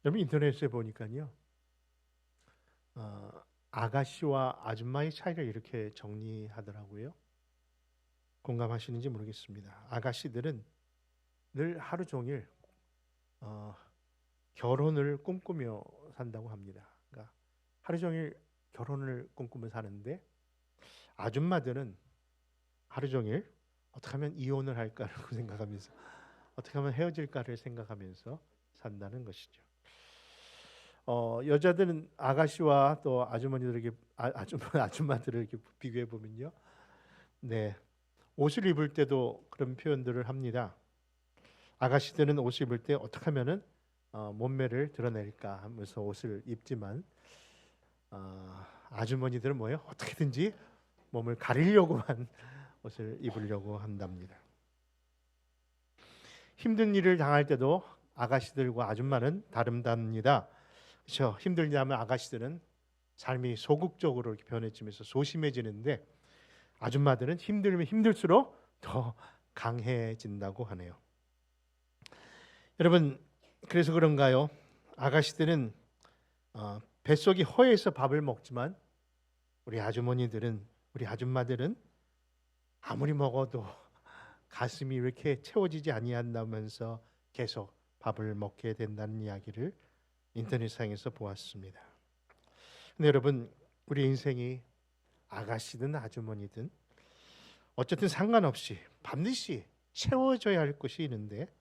여러분 인터넷에 보니까요, 어, 아가씨와 아줌마의 차이를 이렇게 정리하더라고요. 공감하시는지 모르겠습니다. 아가씨들은 늘 하루 종일 어, 결혼을 꿈꾸며 산다고 합니다. 그러니까 하루 종일 결혼을 꿈꾸며 사는데, 아줌마들은 하루 종일 어떻게 하면 이혼을 할까를 생각하면서, 어떻게 하면 헤어질까를 생각하면서 산다는 것이죠. 여자들은 아가씨와 또 아주머니들에게 아줌마들을 이렇게 비교해 보면요, 네, 옷을 입을 때도 그런 표현들을 합니다. 아가씨들은 옷을 입을 때 어떻게 하면은 몸매를 드러낼까 하면서 옷을 입지만, 아주머니들은 뭐예요? 어떻게든지 몸을 가리려고만 옷을 입으려고 한답니다. 힘든 일을 당할 때도 아가씨들과 아줌마는 다릅니다. 그렇죠? 힘들다면 아가씨들은 삶이 소극적으로 이렇게 변해지면서 소심해지는데, 아줌마들은 힘들면 힘들수록 더 강해진다고 하네요. 여러분, 그래서 그런가요? 아가씨들은 뱃속이 허해서 밥을 먹지만, 우리 아주머니들은, 우리 아줌마들은 아무리 먹어도 가슴이 이렇게 채워지지 아니한다면서 계속 밥을 먹게 된다는 이야기를 인터넷상에서 보았습니다. 근데 여러분, 우리 인생이 아가씨든 아주머니든 어쨌든 상관없이 반드시 채워져야 할 것이 있는데,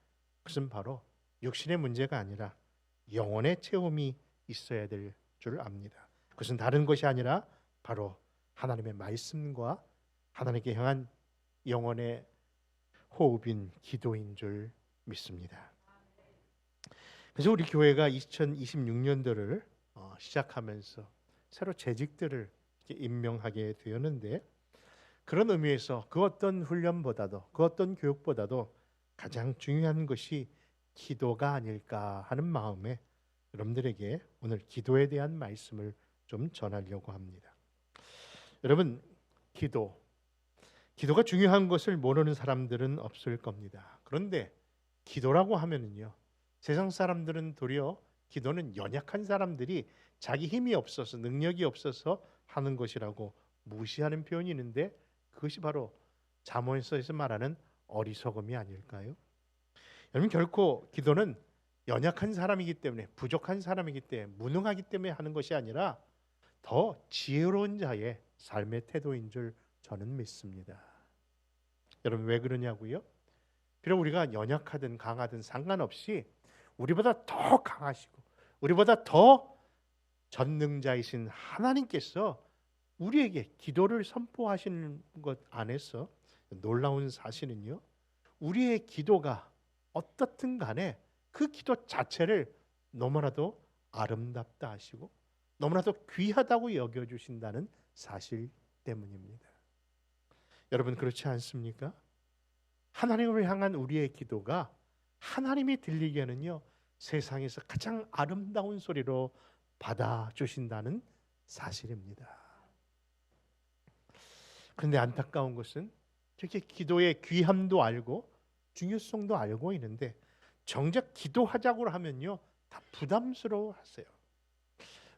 그것은 바로 육신의 문제가 아니라 영혼의 채움이 있어야 될 줄 압니다. 그것은 다른 것이 아니라 바로 하나님의 말씀과 하나님께 향한 영혼의 호흡인 기도인 줄 믿습니다. 그래서 우리 교회가 2026년도를 시작하면서 새로 재직들을 임명하게 되었는데, 그런 의미에서 그 어떤 훈련보다도, 그 어떤 교육보다도 가장 중요한 것이 기도가 아닐까 하는 마음에 여러분들에게 오늘 기도에 대한 말씀을 좀 전하려고 합니다. 여러분, 기도가 중요한 것을 모르는 사람들은 없을 겁니다. 그런데 기도라고 하면은요, 세상 사람들은 도리어 기도는 연약한 사람들이 자기 힘이 없어서, 능력이 없어서 하는 것이라고 무시하는 표현이 있는데, 그것이 바로 잠언서에서 말하는 어리석음이 아닐까요? 여러분, 결코 기도는 연약한 사람이기 때문에, 부족한 사람이기 때문에, 무능하기 때문에 하는 것이 아니라 더 지혜로운 자의 삶의 태도인 줄 저는 믿습니다. 여러분, 왜 그러냐고요? 비록 우리가 연약하든 강하든 상관없이 우리보다 더 강하시고 우리보다 더 전능자이신 하나님께서 우리에게 기도를 선포하시는 것 안에서 놀라운 사실은요, 우리의 기도가 어떻든 간에 그 기도 자체를 너무나도 아름답다 하시고 너무나도 귀하다고 여겨주신다는 사실 때문입니다. 여러분, 그렇지 않습니까? 하나님을 향한 우리의 기도가 하나님이 들리기에는요, 세상에서 가장 아름다운 소리로 받아주신다는 사실입니다. 그런데 안타까운 것은 저렇게 기도의 귀함도 알고 중요성도 알고 있는데, 정작 기도하자고 하면요, 다 부담스러워 하세요.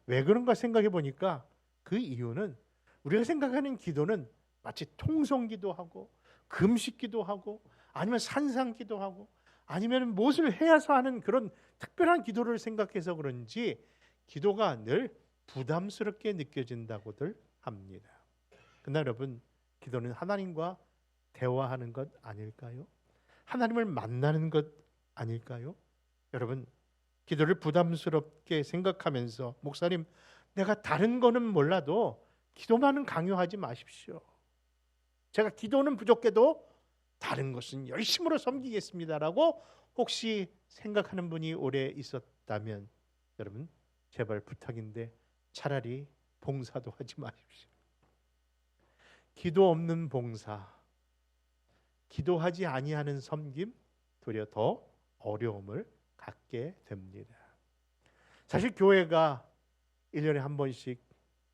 왜 그런가 생각해 보니까 그 이유는, 우리가 생각하는 기도는 마치 통성기도하고 금식기도하고 아니면 산상기도하고 아니면 무엇을 해야서 하는 그런 특별한 기도를 생각해서 그런지 기도가 늘 부담스럽게 느껴진다고들 합니다. 그러나 여러분, 기도는 하나님과 대화하는 것 아닐까요? 하나님을 만나는 것 아닐까요? 여러분, 기도를 부담스럽게 생각하면서 목사님, 내가 다른 거는 몰라도 기도만은 강요하지 마십시오. 제가 기도는 부족해도 다른 것은 열심으로 섬기겠습니다라고 혹시 생각하는 분이 오래 있었다면, 여러분, 제발 부탁인데 차라리 봉사도 하지 마십시오. 기도 없는 봉사, 기도하지 아니하는 섬김, 도리어 더 어려움을 갖게 됩니다. 사실 교회가 1년에 한 번씩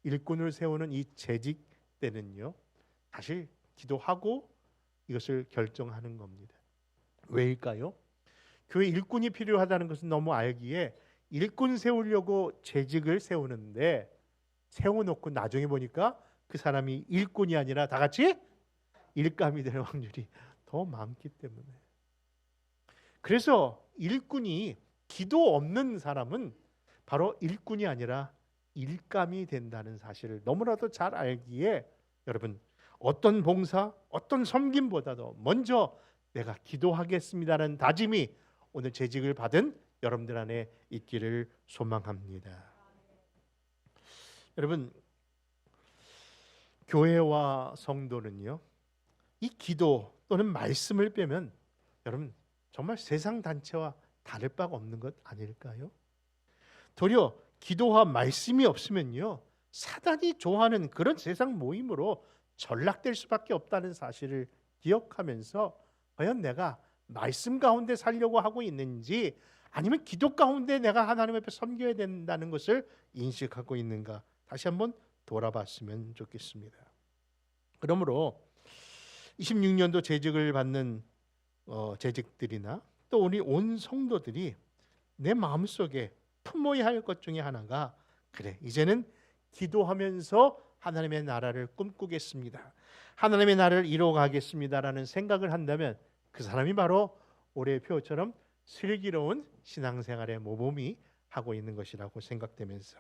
일꾼을 세우는 이 재직 때는요, 사실 기도하고 이것을 결정하는 겁니다. 왜일까요? 교회 일꾼이 필요하다는 것은 너무 알기에 일꾼 세우려고 재직을 세우는데 세워놓고 나중에 보니까 그 사람이 일꾼이 아니라 다 같이 일감이 될 확률이 더 많기 때문에. 그래서 일꾼이 기도 없는 사람은 바로 일꾼이 아니라 일감이 된다는 사실을 너무나도 잘 알기에 여러분, 어떤 봉사, 어떤 섬김보다도 먼저 내가 기도하겠습니다라는 다짐이 오늘 재직을 받은 여러분들 안에 있기를 소망합니다. 여러분, 교회와 성도는요, 이 기도 또는 말씀을 빼면 여러분 정말 세상 단체와 다를 바가 없는 것 아닐까요? 도리어 기도와 말씀이 없으면요, 사단이 좋아하는 그런 세상 모임으로 전락될 수밖에 없다는 사실을 기억하면서 과연 내가 말씀 가운데 살려고 하고 있는지 아니면 기도 가운데 내가 하나님 앞에 섬겨야 된다는 것을 인식하고 있는가 다시 한번 돌아봤으면 좋겠습니다. 그러므로 26년도 재직을 받는 재직들이나 또 우리 온 성도들이 내 마음속에 품어야 할 것 중에 하나가, 그래, 이제는 기도하면서 하나님의 나라를 꿈꾸겠습니다, 하나님의 나라를 이루어가겠습니다라는 생각을 한다면 그 사람이 바로 올해의 표처럼 슬기로운 신앙생활의 모범이 하고 있는 것이라고 생각되면서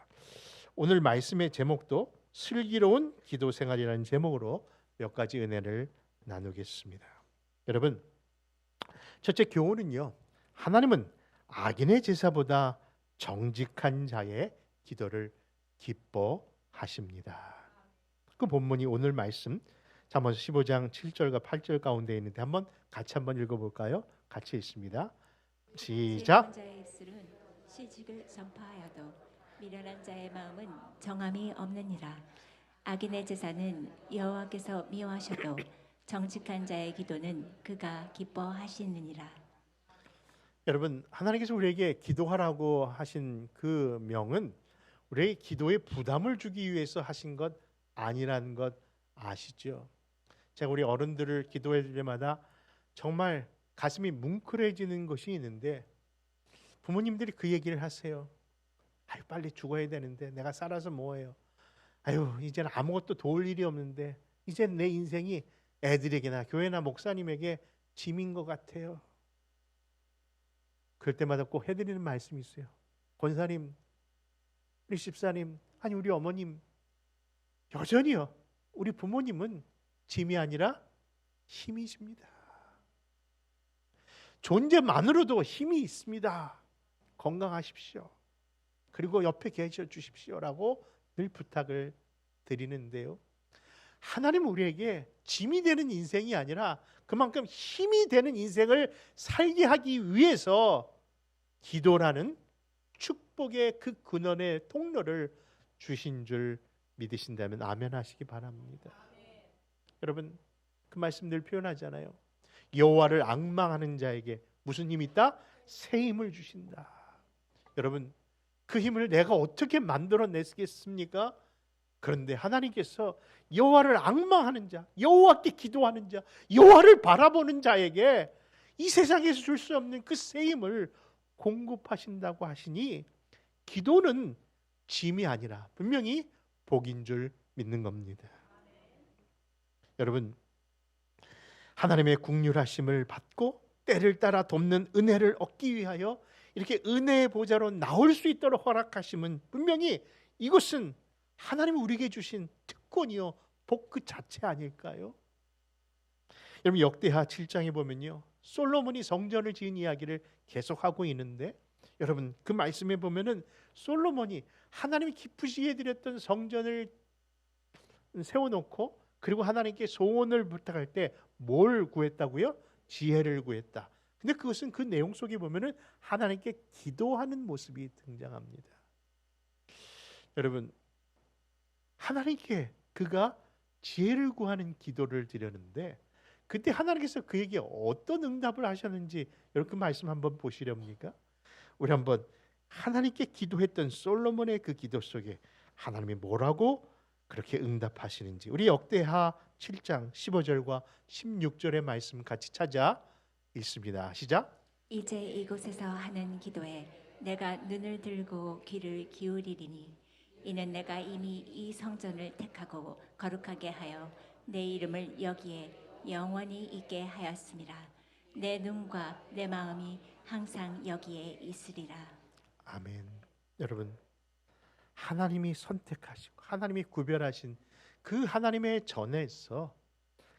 오늘 말씀의 제목도 슬기로운 기도생활이라는 제목으로 몇 가지 은혜를 나누겠습니다. 여러분, 첫째 교훈은요, 하나님은 악인의 제사보다 정직한 자의 기도를 기뻐하십니다. 그 본문이 오늘 말씀 잠언 15장 7절과 8절 가운데 있는데 한번 같이 한번 읽어볼까요? 같이 읽습니다. 시작. 자의 입술은 시직을 전파하여도 미련한 자의 마음은 정함이 없느니라. 악인의 제사는 여호와께서 미워하셔도 정직한 자의 기도는 그가 기뻐하시느니라. 여러분, 하나님께서 우리에게 기도하라고 하신 그 명은 우리의 기도에 부담을 주기 위해서 하신 것 아니라는 것 아시죠? 제가 우리 어른들을 기도해 줄 때마다 정말 가슴이 뭉클해지는 것이 있는데 부모님들이 그 얘기를 하세요. 아유, 빨리 죽어야 되는데 내가 살아서 뭐해요? 아유, 이제는 아무것도 도울 일이 없는데 이젠 내 인생이 애들에게나 교회나 목사님에게 짐인 것 같아요. 그럴 때마다 꼭 해드리는 말씀이 있어요. 권사님, 우리 집사님, 아니 우리 어머님, 여전히요 우리 부모님은 짐이 아니라 힘이십니다. 존재만으로도 힘이 있습니다. 건강하십시오. 그리고 옆에 계셔 주십시오라고 늘 부탁을 드리는데요, 하나님은 우리에게 짐이 되는 인생이 아니라 그만큼 힘이 되는 인생을 살게 하기 위해서 기도라는 축복의 그 근원의 통로를 주신 줄 믿으신다면 아멘 하시기 바랍니다. 여러분, 그 말씀 늘 표현하잖아요. 여호와를 앙망하는 자에게 무슨 힘이 있다? 새 힘을 주신다. 여러분, 그 힘을 내가 어떻게 만들어내겠습니까? 그런데 하나님께서 여호와를 앙망하는 자, 여호와께 기도하는 자, 여호와를 바라보는 자에게 이 세상에서 줄 수 없는 그 새 힘을 공급하신다고 하시니 기도는 짐이 아니라 분명히 복인 줄 믿는 겁니다. 여러분, 하나님의 긍휼하심을 받고 때를 따라 돕는 은혜를 얻기 위하여 이렇게 은혜의 보좌로 나올 수 있도록 허락하심은 분명히 이것은 하나님이 우리에게 주신 특권이요 복 그 자체 아닐까요? 여러분, 역대하 7장에 보면요, 솔로몬이 성전을 지은 이야기를 계속하고 있는데 여러분, 그 말씀에 보면은 솔로몬이 하나님이 기쁘시게 드렸던 성전을 세워놓고 그리고 하나님께 소원을 부탁할 때 뭘 구했다고요? 지혜를 구했다. 근데 그것은 그 내용 속에 보면은 하나님께 기도하는 모습이 등장합니다. 여러분, 하나님께 그가 지혜를 구하는 기도를 드렸는데 그때 하나님께서 그에게 어떤 응답을 하셨는지 여러분 그 말씀 한번 보시렵니까? 우리 한번 하나님께 기도했던 솔로몬의 그 기도 속에 하나님이 뭐라고 그렇게 응답하시는지 우리 역대하 7장 15절과 16절의 말씀 같이 찾아 읽습니다. 시작. 이제 이곳에서 하는 기도에 내가 눈을 들고 귀를 기울이리니 이는 내가 이미 이 성전을 택하고 거룩하게 하여 내 이름을 여기에 영원히 있게 하였음이라. 내 눈과 내 마음이 항상 여기에 있으리라. 아멘. 여러분, 하나님이 선택하시고 하나님이 구별하신 그 하나님의 전에서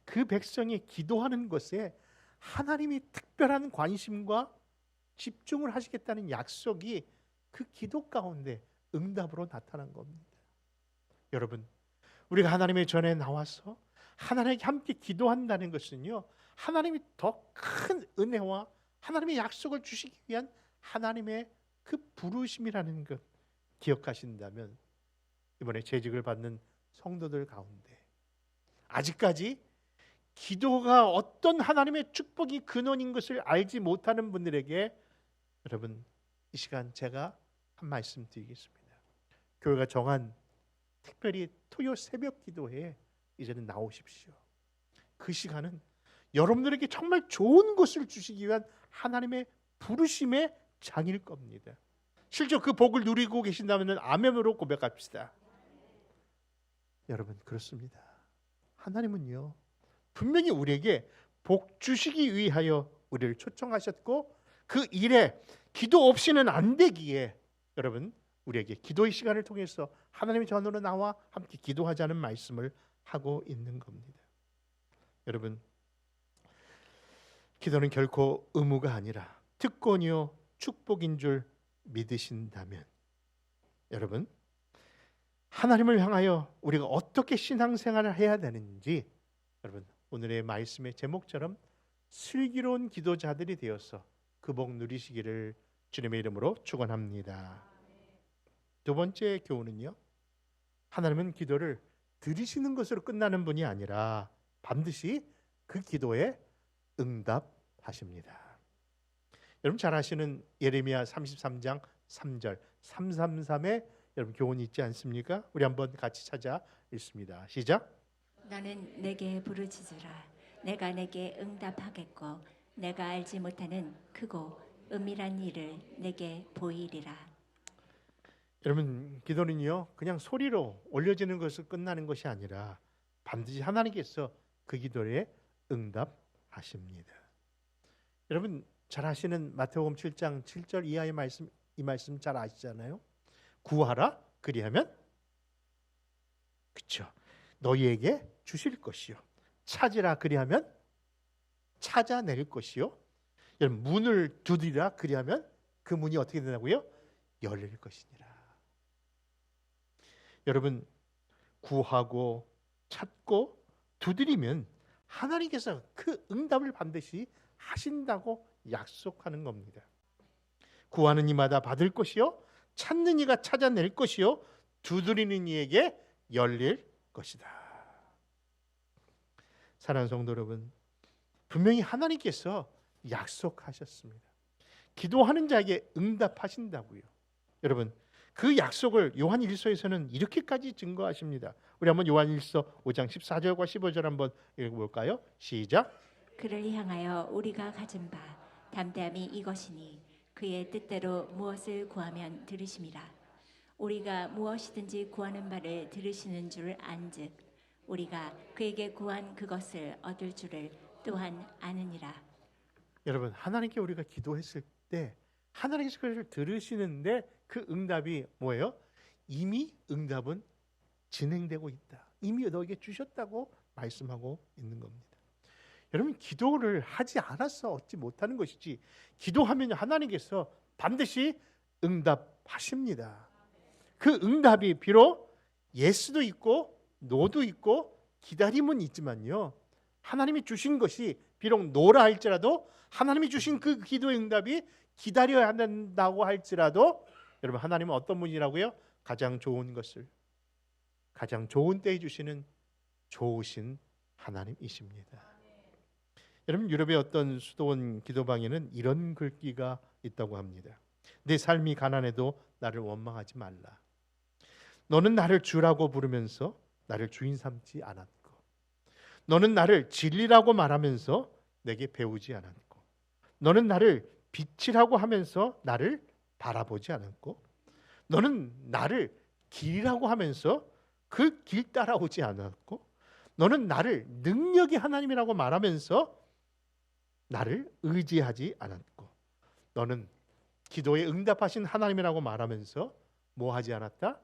그 백성이 기도하는 것에 하나님이 특별한 관심과 집중을 하시겠다는 약속이 그 기도 가운데 응답으로 나타난 겁니다. 여러분, 우리가 하나님의 전에 나와서 하나님께 함께 기도한다는 것은요, 하나님이 더 큰 은혜와 하나님의 약속을 주시기 위한 하나님의 그 부르심이라는 것 기억하신다면, 이번에 재직을 받는 성도들 가운데 아직까지 기도가 어떤 하나님의 축복이 근원인 것을 알지 못하는 분들에게 여러분, 이 시간 제가 한 말씀 드리겠습니다. 교회가 정한 특별히 토요 새벽 기도회에 이제는 나오십시오. 그 시간은 여러분들에게 정말 좋은 것을 주시기 위한 하나님의 부르심의 장일 겁니다. 실제 그 복을 누리고 계신다면 아멘으로 고백합시다. 여러분, 그렇습니다. 하나님은요, 분명히 우리에게 복 주시기 위하여 우리를 초청하셨고, 그 일에 기도 없이는 안 되기에 여러분, 우리에게 기도의 시간을 통해서 하나님의 전으로 나와 함께 기도하자는 말씀을 하고 있는 겁니다. 여러분, 기도는 결코 의무가 아니라 특권이요 축복인 줄 믿으신다면, 여러분, 하나님을 향하여 우리가 어떻게 신앙생활을 해야 되는지, 여러분, 오늘의 말씀의 제목처럼 슬기로운 기도자들이 되어서 그 복 누리시기를 주님의 이름으로 축원합니다. 두 번째 교훈은요, 하나님은 기도를 들으시는 것으로 끝나는 분이 아니라 반드시 그 기도에 응답하십니다. 여러분 잘 아시는 예레미야 33장 3절 333에 여러분 교훈이 있지 않습니까? 우리 한번 같이 찾아 읽습니다. 시작. 너는 내게 부르짖으라. 내가 내게 응답하겠고 내가 알지 못하는 크고 은밀한 일을 내게 보이리라. 여러분, 기도는요 그냥 소리로 올려지는 것을 끝나는 것이 아니라 반드시 하나님께서 그 기도에 응답하십니다. 여러분 잘 아시는 마태복음 7장 7절 이하의 말씀, 이 말씀 잘 아시잖아요. 구하라 그리하면, 그렇죠, 너희에게 주실 것이요, 찾으라 그리하면 찾아낼 것이요, 여러분 문을 두드리라 그리하면 그 문이 어떻게 되냐고요? 열릴 것이니라. 여러분 구하고 찾고 두드리면 하나님께서 그 응답을 반드시 하신다고 약속하는 겁니다. 구하는 이마다 받을 것이요, 찾는 이가 찾아낼 것이요, 두드리는 이에게 열릴 것이다. 사랑하는 성도 여러분, 분명히 하나님께서 약속하셨습니다. 기도하는 자에게 응답하신다고요. 여러분 그 약속을 요한일서에서는 이렇게까지 증거하십니다. 우리 한번 요한일서 5장 14절과 15절 한번 읽어볼까요? 시작. 그를 향하여 우리가 가진 바 담대함이 이것이니 그의 뜻대로 무엇을 구하면 들으심이라. 우리가 무엇이든지 구하는 바를 들으시는 줄 안즉 우리가 그에게 구한 그것을 얻을 줄을 또한 아느니라. 여러분 하나님께 우리가 기도했을 때 하나님께서 그것을 들으시는데 그 응답이 뭐예요? 이미 응답은 진행되고 있다. 이미 너에게 주셨다고 말씀하고 있는 겁니다. 여러분 기도를 하지 않아서 얻지 못하는 것이지, 기도하면 하나님께서 반드시 응답하십니다. 그 응답이 비록 예스도 있고 노도 있고 기다림은 있지만요, 하나님이 주신 것이 비록 노라 할지라도 하나님이 주신 그 기도의 응답이 기다려야 한다고 할지라도 여러분 하나님은 어떤 분이라고요? 가장 좋은 것을 가장 좋은 때에 주시는 좋으신 하나님이십니다. 여러분 유럽의 어떤 수도원 기도방에는 이런 글귀가 있다고 합니다. 내 삶이 가난해도 나를 원망하지 말라. 너는 나를 주라고 부르면서 나를 주인 삼지 않았고, 너는 나를 진리라고 말하면서 내게 배우지 않았고, 너는 나를 빛이라고 하면서 나를 바라보지 않았고, 너는 나를 길이라고 하면서 그 길 따라오지 않았고, 너는 나를 능력의 하나님이라고 말하면서 나를 의지하지 않았고, 너는 기도에 응답하신 하나님이라고 말하면서 뭐 하지 않았다?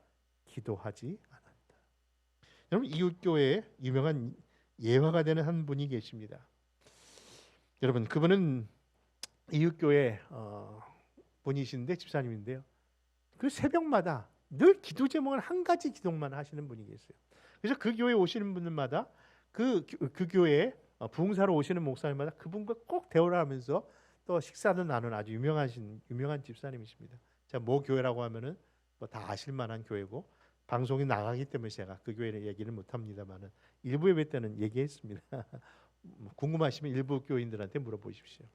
기도하지 않았다. 여러분, 이웃교회에 유명한 예화가 되는 한 분이 계십니다. 여러분, 그분은 이웃교회 분이신데, 집사님인데요, 그 새벽마다 늘 기도 제목은 한 가지 기도만 하시는 분이 계세요. 그래서 그 교회에 오시는 분들마다 그 교회에 부흥사로 오시는 목사님마다 그분과 꼭 대화를 하면서 또 식사도 나눈 아주 유명한 집사님이십니다. 제가 뭐 교회라고 하면은 뭐 다 아실 만한 교회고, 방송이 나가기 때문에 제가 그 교회를 얘기를 못 합니다만은 일부 예배 때는 얘기했습니다. 궁금하시면 일부 교인들한테 물어보십시오.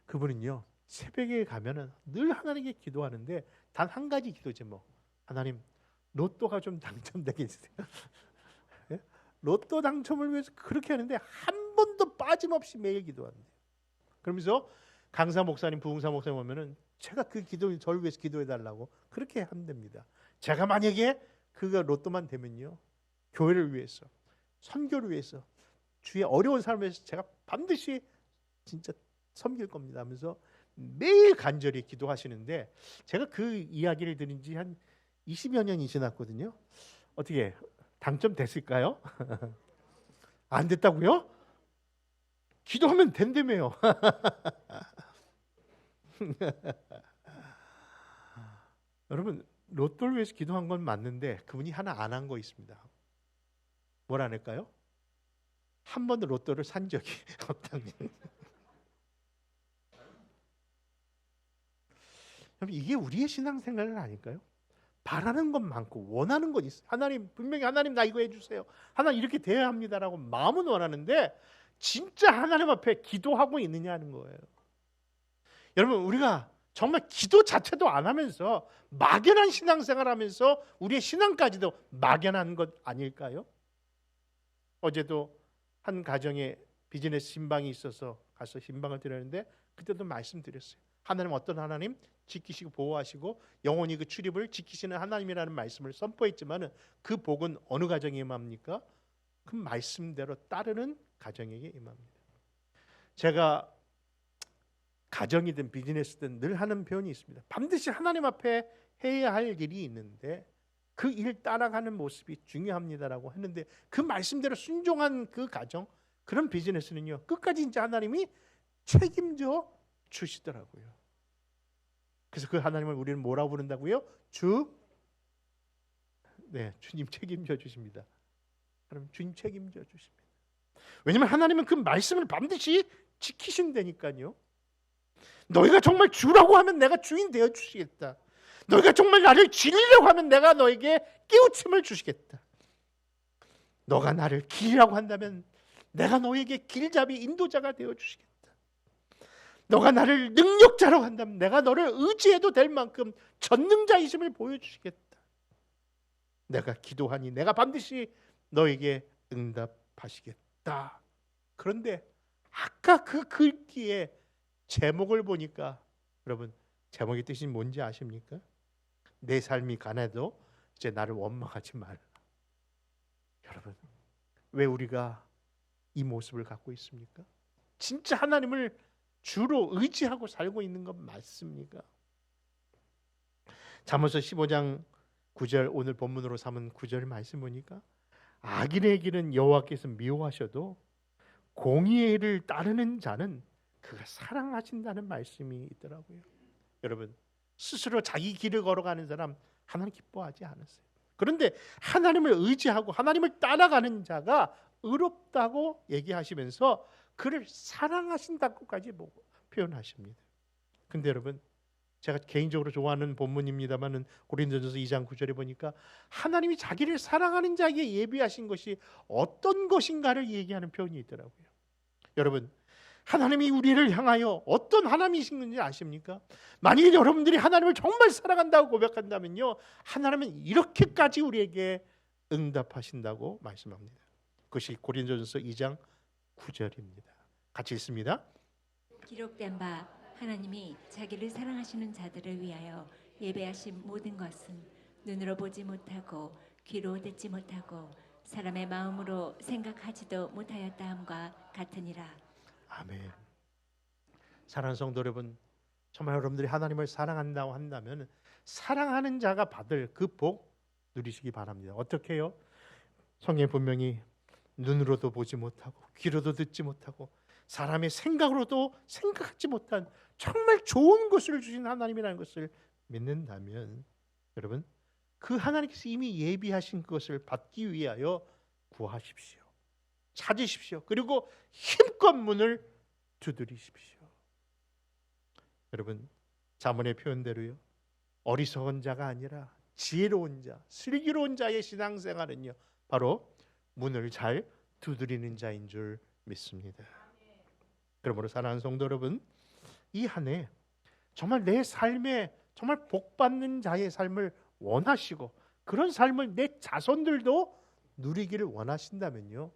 그분은요, 새벽에 가면은 늘 하나님께 기도하는데 단 한 가지 기도 제목, 하나님 로또가 좀 당첨되게 해주세요. 예? 로또 당첨을 위해서 그렇게 하는데 한 번도 빠짐없이 매일 기도한대요. 그러면서 강사 목사님, 부흥사 목사님 오면은 제가 그 기도, 저를 위해서 기도해 달라고 그렇게 한답니다. 제가 만약에 그가 로또만 되면요, 교회를 위해서, 선교를 위해서, 주의 어려운 삶을 위해서 제가 반드시 진짜 섬길 겁니다 하면서 매일 간절히 기도하시는데, 제가 그 이야기를 들은 지 한 20여 년이 지났거든요. 어떻게 당첨됐을까요? 안 됐다고요? 기도하면 된다며요. 여러분, 로또를 위해서 기도한 건 맞는데 그분이 하나 안 한 거 있습니다. 뭘 안 할까요? 한 번도 로또를 산 적이 없다는. 이게 우리의 신앙생활은 아닐까요? 바라는 건 많고 원하는 건 있어요. 하나님, 분명히 하나님 나 이거 해주세요, 하나님 이렇게 돼야 합니다라고 마음은 원하는데 진짜 하나님 앞에 기도하고 있느냐는 거예요. 여러분, 우리가 정말 기도 자체도 안 하면서 막연한 신앙생활 하면서 우리의 신앙까지도 막연한 것 아닐까요? 어제도 한 가정에 비즈니스 신방이 있어서 가서 신방을 드렸는데 그때도 말씀드렸어요. 하나님 어떤 하나님? 지키시고 보호하시고 영원히 그 출입을 지키시는 하나님이라는 말씀을 선포했지만 그 복은 어느 가정에 임합니까? 그 말씀대로 따르는 가정에게 임합니다. 제가 가정이든 비즈니스든 늘 하는 표현이 있습니다. 반드시 하나님 앞에 해야 할 일이 있는데 그 일 따라가는 모습이 중요합니다라고 했는데, 그 말씀대로 순종한 그 가정, 그런 비즈니스는요, 끝까지 이제 하나님이 책임져 주시더라고요. 그래서 그 하나님을 우리는 뭐라고 부른다고요? 주님 책임져 주십니다. 그럼 주님 책임져 주십니다. 왜냐하면 하나님은 그 말씀을 반드시 지키신다니까요. 너희가 정말 주라고 하면 내가 주인 되어 주시겠다. 너희가 정말 나를 지키려고 하면 내가 너에게 깨우침을 주시겠다. 너가 나를 길이라고 한다면 내가 너에게 길잡이 인도자가 되어 주시겠다. 너가 나를 능력자라고 한다면 내가 너를 의지해도 될 만큼 전능자이심을 보여주시겠다. 내가 기도하니 내가 반드시 너에게 응답하시겠다. 그런데 아까 그 글귀의 제목을 보니까, 여러분, 제목의 뜻이 뭔지 아십니까? 내 삶이 가난해도 이제 나를 원망하지 말라. 여러분, 왜 우리가 이 모습을 갖고 있습니까? 진짜 하나님을 주로 의지하고 살고 있는 건 맞습니까? 잠언서 15장 9절, 오늘 본문으로 삼은 9절 말씀 보니까 악인의 길은 여호와께서 미워하셔도 공의의 일을 따르는 자는 그가 사랑하신다는 말씀이 있더라고요. 여러분, 스스로 자기 길을 걸어가는 사람 하나님 기뻐하지 않으세요. 그런데 하나님을 의지하고 하나님을 따라가는 자가 의롭다고 얘기하시면서 그를 사랑하신다고까지 표현하십니다. 근데 여러분, 제가 개인적으로 좋아하는 본문입니다만은 고린도전서 2장 9절에 보니까 하나님이 자기를 사랑하는 자에게 예비하신 것이 어떤 것인가를 얘기하는 표현이 있더라고요. 여러분, 하나님이 우리를 향하여 어떤 하나님이신지 아십니까? 만일 여러분들이 하나님을 정말 사랑한다고 고백한다면요, 하나님은 이렇게까지 우리에게 응답하신다고 말씀합니다. 그것이 고린도전서 2장 9절입니다. 같이 읽습니다. 기록된 바 하나님이 자기를 사랑하시는 자들을 위하여 예배하신 모든 것은 눈으로 보지 못하고 귀로 듣지 못하고 사람의 마음으로 생각하지도 못하였다 함과 같으니라. 아멘. 사랑하는 성도 여러분, 정말 여러분들이 하나님을 사랑한다고 한다면 사랑하는 자가 받을 그 복 누리시기 바랍니다. 어떻게 해요? 성경에 분명히 눈으로도 보지 못하고 귀로도 듣지 못하고 사람의 생각으로도 생각하지 못한 정말 좋은 것을 주신 하나님이라는 것을 믿는다면 여러분, 그 하나님께서 이미 예비하신 그것을 받기 위하여 구하십시오. 찾으십시오. 그리고 힘껏 문을 두드리십시오. 여러분, 잠언의 표현대로요, 어리석은 자가 아니라 지혜로운 자, 슬기로운 자의 신앙생활은요, 바로 문을 잘 두드리는 자인 줄 믿습니다. 그러므로 사랑하는 성도 여러분, 이 한 해 정말 내 삶에 정말 복받는 자의 삶을 원하시고 그런 삶을 내 자손들도 누리기를 원하신다면요,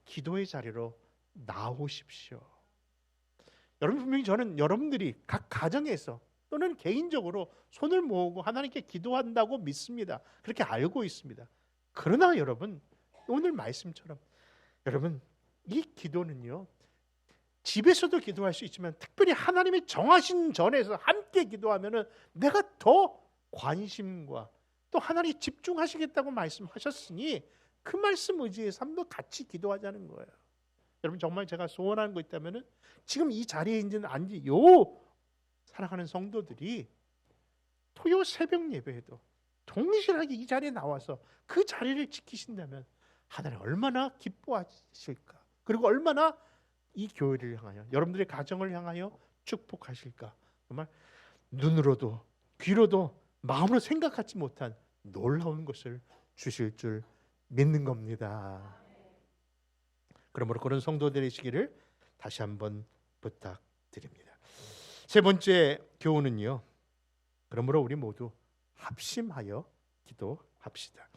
기도의 자리로 나오십시오. 여러분, 분명히 저는 여러분들이 각 가정에서 또는 개인적으로 손을 모으고 하나님께 기도한다고 믿습니다. 그렇게 알고 있습니다. 그러나 여러분, 오늘 말씀처럼 여러분, 이 기도는요, 집에서도 기도할 수 있지만 특별히 하나님이 정하신 전에서 함께 기도하면은 내가 더 관심과 또 하나님이 집중하시겠다고 말씀하셨으니 그 말씀 의지해서 한번 같이 기도하자는 거예요. 여러분, 정말 제가 소원하는 거 있다면은 지금 이 자리에 있는 요 사랑하는 성도들이 토요 새벽 예배에도 동실하게 이 자리에 나와서 그 자리를 지키신다면 하나님 얼마나 기뻐하실까? 그리고 얼마나 이 교회를 향하여, 여러분들의 가정을 향하여 축복하실까? 정말 눈으로도 귀로도 마음으로 생각하지 못한 놀라운 것을 주실 줄 믿는 겁니다. 그러므로 그런 성도 되시기를 다시 한번 부탁드립니다. 세 번째 교훈은요, 그러므로 우리 모두 합심하여 기도합시다.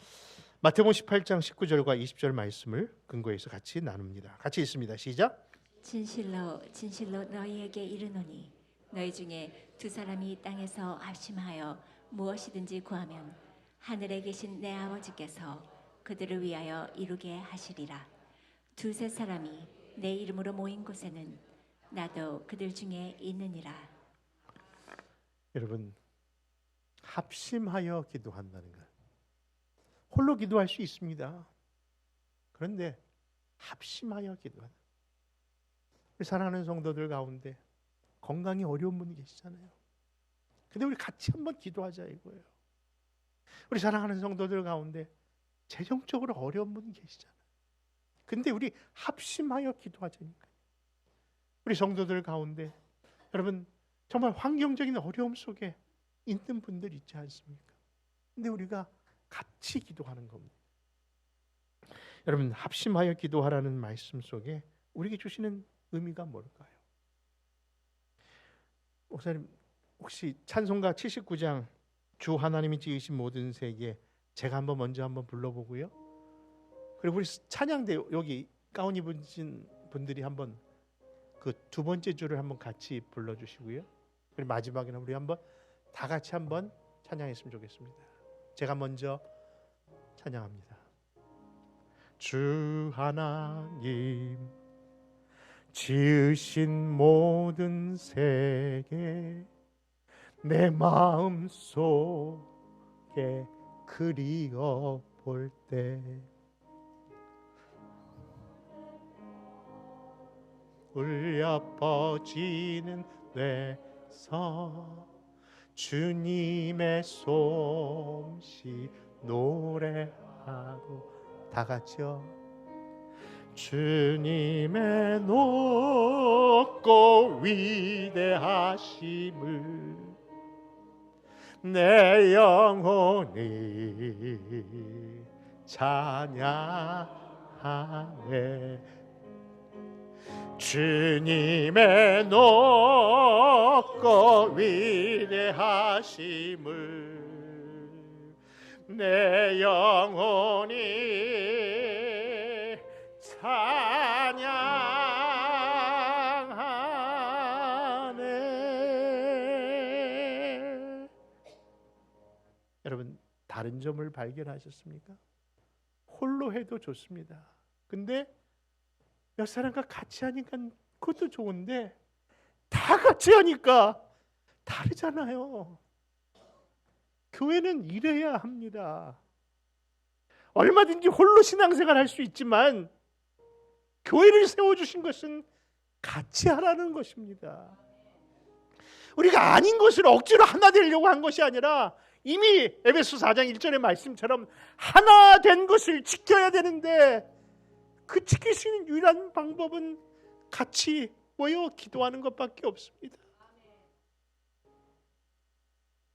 마태복음 18장 19절과 20절 말씀을 근거해서 같이 나눕니다. 같이 읽습니다. 시작. 진실로 진실로 너희에게 이르노니 너희 중에 두 사람이 땅에서 합심하여 무엇이든지 구하면 하늘에 계신 내 아버지께서 그들을 위하여 이루게 하시리라. 두세 사람이 내 이름으로 모인 곳에는 나도 그들 중에 있느니라. 여러분, 합심하여 기도한다는 것, 홀로 기도할 수 있습니다. 그런데 합심하여 기도한다. 우리 사랑하는 성도들 가운데 건강이 어려운 분이 계시잖아요. 근데 우리 같이 한번 기도하자 이거예요. 우리 사랑하는 성도들 가운데 재정적으로 어려운 분이 계시잖아요. 근데 우리 합심하여 기도하자니까요. 우리 성도들 가운데 여러분 정말 환경적인 어려움 속에 있는 분들 있지 않습니까? 근데 우리가 같이 기도하는 겁니다. 여러분, 합심하여 기도하라는 말씀 속에 우리에게 주시는 의미가 뭘까요? 목사님, 혹시 찬송가 79장 주 하나님이 지으신 모든 세계 제가 먼저 한번 불러보고요. 그리고 우리 찬양대 여기 가운 입으신 분들이 한번 그 두 번째 줄을 한번 같이 불러주시고요. 그리고 마지막에는 우리 한번 다 같이 한번 찬양했으면 좋겠습니다. 제가 먼저 찬양합니다. 주 하나님 지으신 모든 세계 내 마음 속에 그리워 볼 때 울려 퍼지는 뇌서 주님의 솜씨 노래하고 다 같이요. 주님의 높고 위대하심을 내 영혼이 찬양하네. 주님의 높고 위대하심을 내 영혼이 찬양하네. 다른 점을 발견하셨습니까? 홀로 해도 좋습니다. 근데 몇 사람과 같이 하니까 그것도 좋은데 다 같이 하니까 다르잖아요. 교회는 이래야 합니다. 얼마든지 홀로 신앙생활 할 수 있지만 교회를 세워주신 것은 같이 하라는 것입니다. 우리가 아닌 것을 억지로 하나 되려고 한 것이 아니라 이미 에베소 4장 1절의 말씀처럼 하나 된 것을 지켜야 되는데 그 지킬 수 있는 유일한 방법은 같이 모여 기도하는 것밖에 없습니다.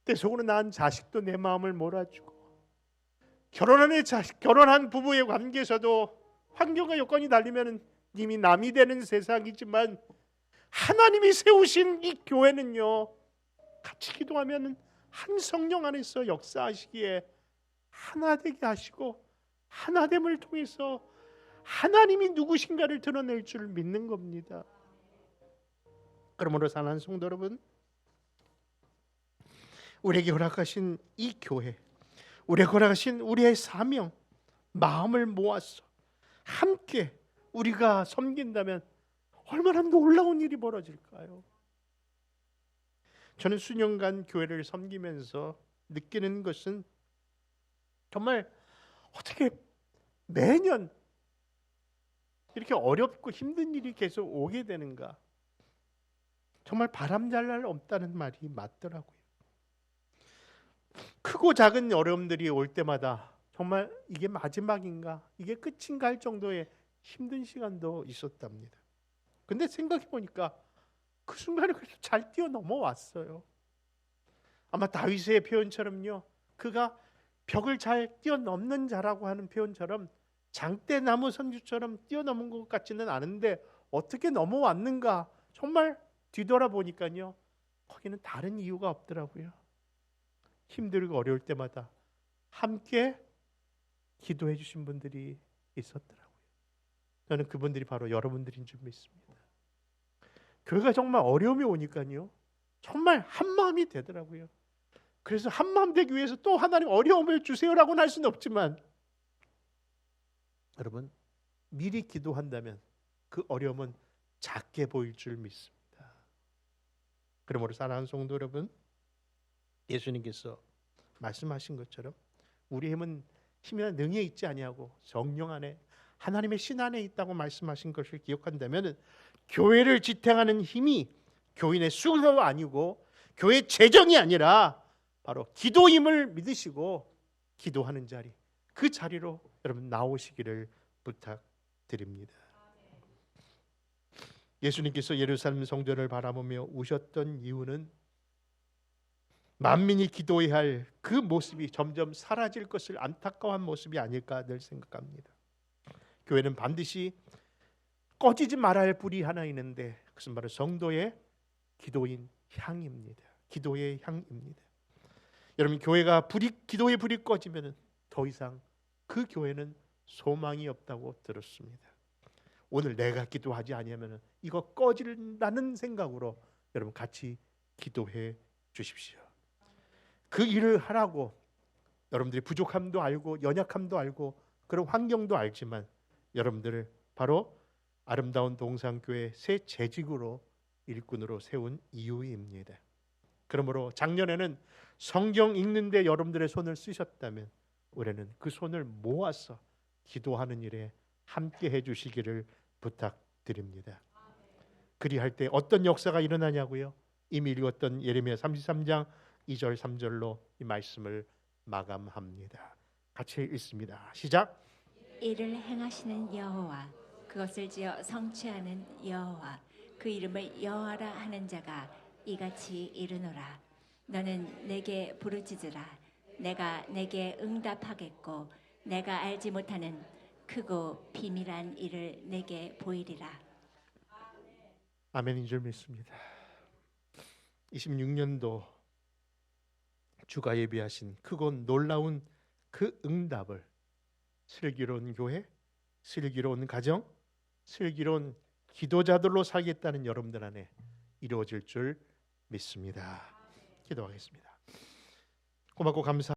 내 속으로 낳은 자식도 내 마음을 몰아주고 결혼한 부부의 관계에서도 환경과 여건이 달리면 이미 남이 되는 세상이지만 하나님이 세우신 이 교회는요, 같이 기도하면 한 성령 안에서 역사하시기에 하나 되게 하시고 하나됨을 통해서 하나님이 누구신가를 드러낼 줄 믿는 겁니다. 그러므로 사랑하는 성도 여러분, 우리에게 허락하신 이 교회, 우리에게 허락하신 우리의 사명, 마음을 모아서 함께 우리가 섬긴다면 얼마나 놀라운 일이 벌어질까요? 저는 수년간 교회를 섬기면서 느끼는 것은 정말 어떻게 매년 이렇게 어렵고 힘든 일이 계속 오게 되는가. 정말 바람잘 날 없다는 말이 맞더라고요. 크고 작은 어려움들이 올 때마다 정말 이게 마지막인가, 이게 끝인가 할 정도의 힘든 시간도 있었답니다. 근데 생각해 보니까 그 순간을 그래도 잘 뛰어넘어왔어요. 아마 다윗의 표현처럼요, 그가 벽을 잘 뛰어넘는 자라고 하는 표현처럼 장대나무 선주처럼 뛰어넘은 것 같지는 않은데 어떻게 넘어왔는가, 정말 뒤돌아보니까요, 거기는 다른 이유가 없더라고요. 힘들고 어려울 때마다 함께 기도해 주신 분들이 있었더라고요. 저는 그분들이 바로 여러분들인 줄 믿습니다. 교회가 정말 어려움이 오니까요, 정말 한마음이 되더라고요. 그래서 한마음 되기 위해서 또 하나님 어려움을 주세요라고는 할 수는 없지만, 여러분 미리 기도한다면 그 어려움은 작게 보일 줄 믿습니다. 그러므로 사랑하는 성도 여러분, 예수님께서 말씀하신 것처럼 우리 힘이나 능에 있지 아니하고 성령 안에, 하나님의 신 안에 있다고 말씀하신 것을 기억한다면 교회를 지탱하는 힘이 교인의 수고가 아니고 교회 재정이 아니라 바로 기도임을 믿으시고 기도하는 자리, 그 자리로 여러분 나오시기를 부탁드립니다. 예수님께서 예루살렘 성전을 바라보며 우셨던 이유는 만민이 기도해야 할 그 모습이 점점 사라질 것을 안타까워한 모습이 아닐까 늘 생각합니다. 교회는 반드시 꺼지지 말아야 할 불이 하나 있는데 그것은 바로 성도의 기도인 향입니다. 기도의 향입니다. 여러분, 교회가 기도의 불이 꺼지면 더 이상 그 교회는 소망이 없다고 들었습니다. 오늘 내가 기도하지 아니하면 이거 꺼진다는 생각으로 여러분 같이 기도해 주십시오. 그 일을 하라고 여러분들이 부족함도 알고 연약함도 알고 그런 환경도 알지만 여러분들을 바로 아름다운 동산교회 새 재직으로 일꾼으로 세운 이유입니다. 그러므로 작년에는 성경 읽는데 여러분들의 손을 쓰셨다면 올해는 그 손을 모아서 기도하는 일에 함께 해주시기를 부탁드립니다. 그리할 때 어떤 역사가 일어나냐고요? 이미 읽었던 예레미야 33장 2절 3절로 이 말씀을 마감합니다. 같이 읽습니다. 시작. 이를 행하시는 여호와, 그것을 지어 성취하는 여호와, 그 이름을 여호와라 하는 자가 이같이 이르노라. 너는 내게 부르짖으라. 내가 내게 응답하겠고 내가 알지 못하는 크고 비밀한 일을 내게 보이리라. 아멘인 줄 믿습니다. 26년도 주가 예비하신 크고 놀라운 그 응답을 슬기로운 교회, 슬기로운 가정, 슬기로운 기도자들로 살겠다는 여러분들 안에 이루어질 줄 믿습니다. 기도하겠습니다. 고맙고 감사